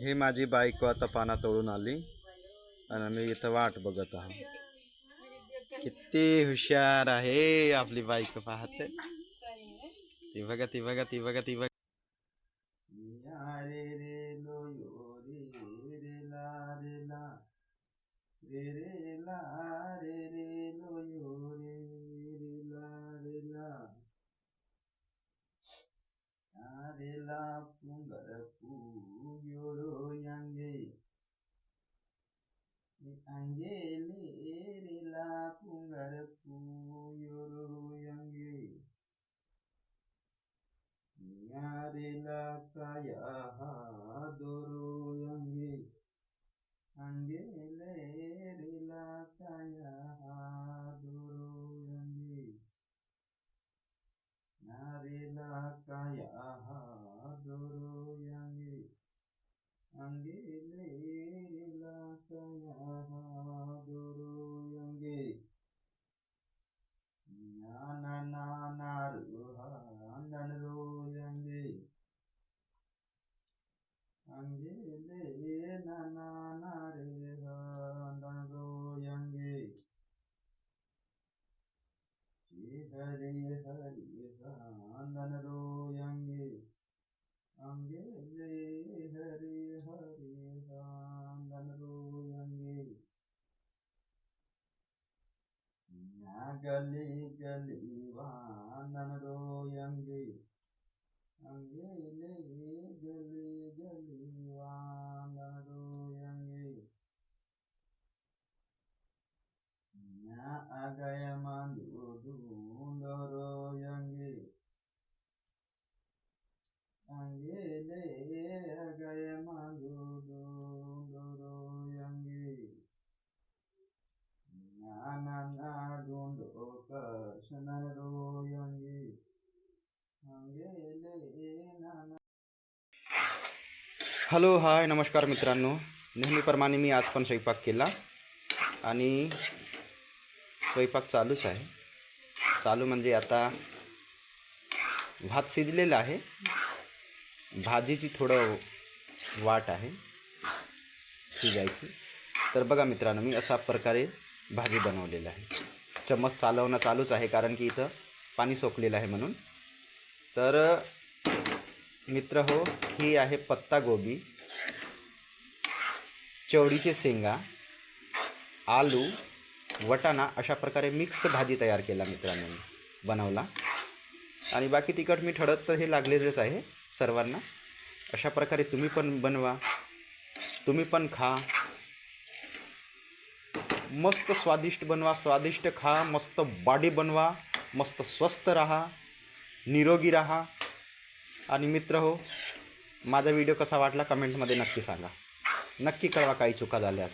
ही माझी बायको आता पाना तोडून आली आणि मी इथं वाट बघत आहो. किती हुशार आहे आपली बायको पाहते. ती बघा ती बघा ती बघा ती बघा. रे रे लो यो रे रे ला रे ला रे रे ला रे रे लो यो रे रे ला रे ला रे ला पुंगर पू योरो यांगे अंगे ले रे ला पुंगर पू योरो यांगे रे ला काया हा दोरो यांगे अंगे ले रे ला काया हा दोरो यांगे रे ला काया हा दोरो यांगे अंगे ले रे ला काया हा दोरो यांगे ना ना ना रो हा नन रो यांगे अंगे ले ना ना ना रे हा नन रो यांगे हरे हरे हा नन रो यांगे अंगे ले हरे हरे हा नन रो यांगे गली गली वानन रो यांगे अंगे ले गली गली वानन रो यांगे अगय मांदू ढूंढ रो यांगे अंगे ले अगय मांदू ढूंढ रो यांगे ना ढूंढो कृष्ण रो यांगे अंगे ले ना. हॅलो हाय नमस्कार मित्रांनो, नेहमीप्रमाणे मी आज पण स्वयंपाक केला आणि स्वयंपाक चालूच आहे. चालू म्हणजे आता भात शिजलेला आहे, भाजीची थोडं वाट आहे शिजायची. तर बघा मित्रांनो, मी अशा प्रकारे भाजी बनवलेली आहे. चम्मच चालवणं चालूच आहे कारण की इथं पाणी सोकलेलं आहे म्हणून. तर मित्र हो, ही आहे पत्ता गोबी, चवळीचे शेंगा, आलू, वटाणा अशा प्रकारे मिक्स भाजी तयार केला मित्रांनो, मी बनवला. आणि बाकी तिखट मीठ हळद तर हे लागलेलंच आहे सर्वांना. अशा प्रकारे तुम्ही पण बनवा, तुम्ही पण खा. मस्त स्वादिष्ट बनवा, स्वादिष्ट खा, मस्त बॉडी बनवा, मस्त स्वस्थ राहा, निरोगी राहा. आणि मित्र हो, माझा व्हिडिओ कसा वाटला कमेंटमध्ये नक्की सांगा, नक्की कळवा काही चुका झाल्यास.